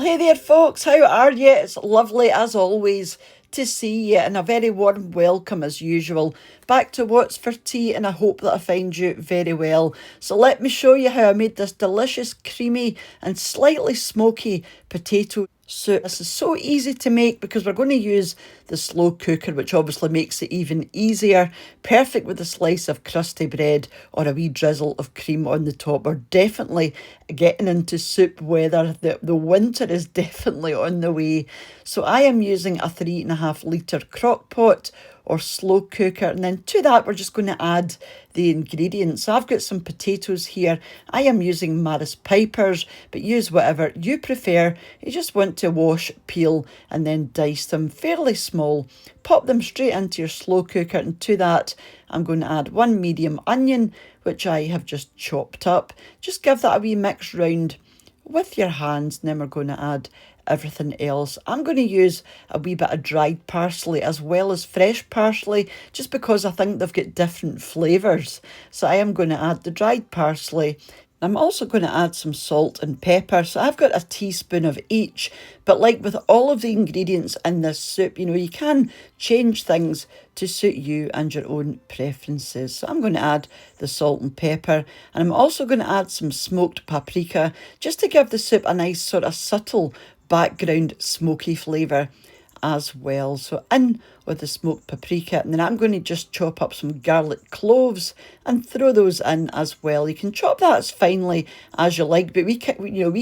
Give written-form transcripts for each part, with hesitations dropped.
Hey there folks, how are you? It's lovely as always to see you and a very warm welcome as usual back to What's for Tea, and I hope that I find you very well. So let me show you how I made this delicious creamy and slightly smoky potato soup. This is so easy to make because we're going to use the slow cooker, which obviously makes it even easier. Perfect with a slice of crusty bread or a wee drizzle of cream on the top. We're definitely getting into soup weather. The winter is definitely on the way. So I am using a 3.5 litre crock pot or slow cooker, and then to that we're just going to add the ingredients. So I've got some potatoes here. I am using Maris Pipers, but use whatever you prefer. You just want to wash, peel and then dice them fairly small. Pop them straight into your slow cooker, and to that I'm going to add one medium onion, which I have just chopped up. Just give that a wee mix round with your hands, and then we're going to add everything else. I'm going to use a wee bit of dried parsley as well as fresh parsley, just because I think they've got different flavours. So I am going to add the dried parsley. I'm also going to add some salt and pepper. So I've got a teaspoon of each, but like with all of the ingredients in this soup, you can change things to suit you and your own preferences. So I'm going to add the salt and pepper, and I'm also going to add some smoked paprika just to give the soup a nice sort of subtle background smoky flavour as well. So in with the smoked paprika, and then I'm going to just chop up some garlic cloves and throw those in as well. You can chop that as finely as you like, but we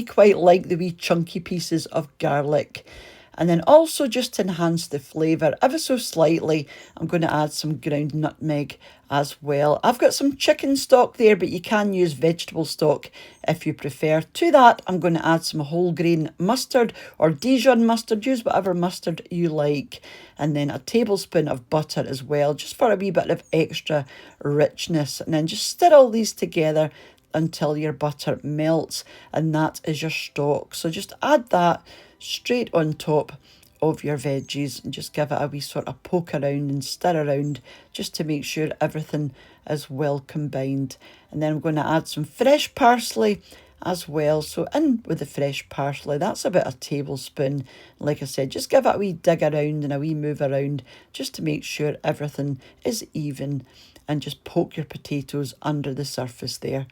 quite like the wee chunky pieces of garlic. And then also, just to enhance the flavour ever so slightly, I'm going to add some ground nutmeg as well. I've got some chicken stock there, but you can use vegetable stock if you prefer. To that, I'm going to add some whole grain mustard or Dijon mustard. Use whatever mustard you like. And then a tablespoon of butter as well, just for a wee bit of extra richness. And then just stir all these together until your butter melts, and that is your stock. So just add that straight on top of your veggies and just give it a wee sort of poke around and stir around just to make sure everything is well combined. And then I'm going to add some fresh parsley as well. So in with the fresh parsley, that's about a tablespoon. Like I said, just give it a wee dig around and a wee move around just to make sure everything is even, and just poke your potatoes under the surface there.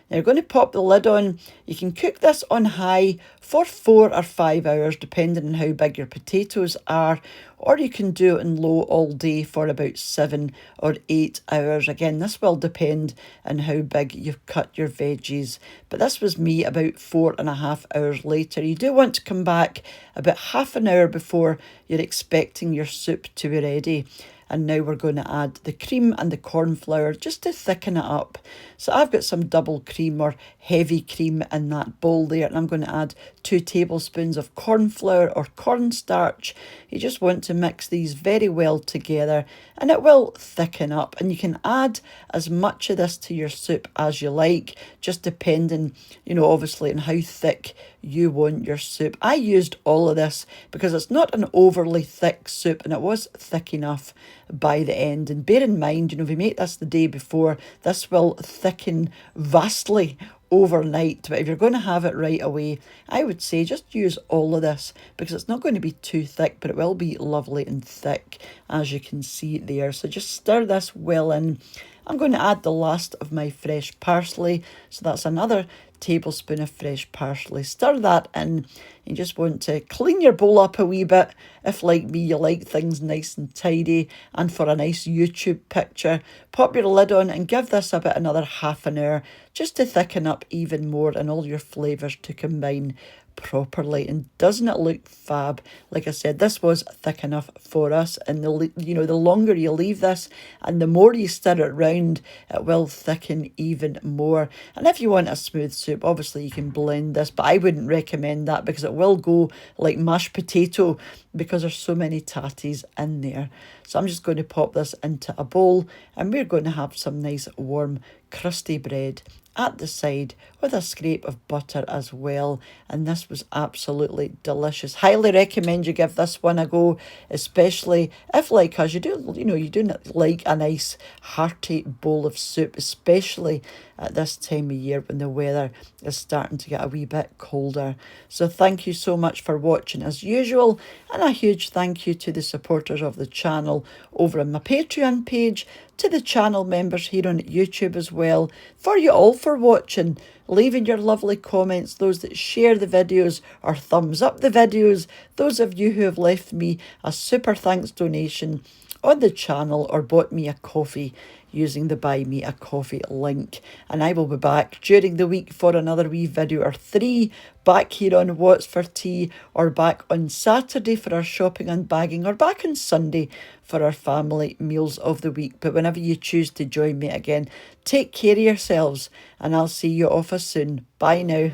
Now you're going to pop the lid on. You can cook this on high for 4 or 5 hours, depending on how big your potatoes are, or you can do it in low all day for about 7 or 8 hours. Again, this will depend on how big you've cut your veggies, but this was me about 4.5 hours later. You do want to come back about half an hour before you're expecting your soup to be ready. And now we're going to add the cream and the corn flour just to thicken it up. So I've got some double cream or heavy cream in that bowl there, and I'm going to add 2 tablespoons of corn flour or cornstarch. You just want to mix these very well together, and it will thicken up. And you can add as much of this to your soup as you like, just depending, obviously on how thick you want your soup. I used all of this because it's not an overly thick soup, and it was thick enough by the end. And bear in mind, if you make this the day before, this will thicken vastly overnight. But if you're going to have it right away, I would say just use all of this because it's not going to be too thick, but it will be lovely and thick, as you can see there. So just stir this well in. I'm going to add the last of my fresh parsley. So that's another tablespoon of fresh parsley. Stir that in. You just want to clean your bowl up a wee bit. If, like me, you like things nice and tidy, and for a nice YouTube picture, pop your lid on and give this about another half an hour just to thicken up even more and all your flavours to combine properly. And doesn't it look fab? Like I said, this was thick enough for us, and the longer you leave this and the more you stir it round, it will thicken even more. And if you want a smooth soup, obviously you can blend this, but I wouldn't recommend that because it will go like mashed potato because there's so many tatties in there. So I'm just going to pop this into a bowl, and we're going to have some nice warm crusty bread at the side with a scrape of butter as well, and this was absolutely delicious. Highly recommend you give this one a go, especially if, like us, you do like a nice hearty bowl of soup, especially at this time of year when the weather is starting to get a wee bit colder. So thank you so much for watching as usual, and a huge thank you to the supporters of the channel over on my Patreon page, to the channel members here on YouTube as well, for you all for watching, leaving your lovely comments, those that share the videos or thumbs up the videos, those of you who have left me a super thanks donation on the channel or bought me a coffee using the Buy Me a Coffee link. And I will be back during the week for another wee video or 3, back here on What's for Tea, or back on Saturday for our shopping and bagging, or back on Sunday for our family meals of the week. But whenever you choose to join me again, take care of yourselves, and I'll see you off as soon. Bye now.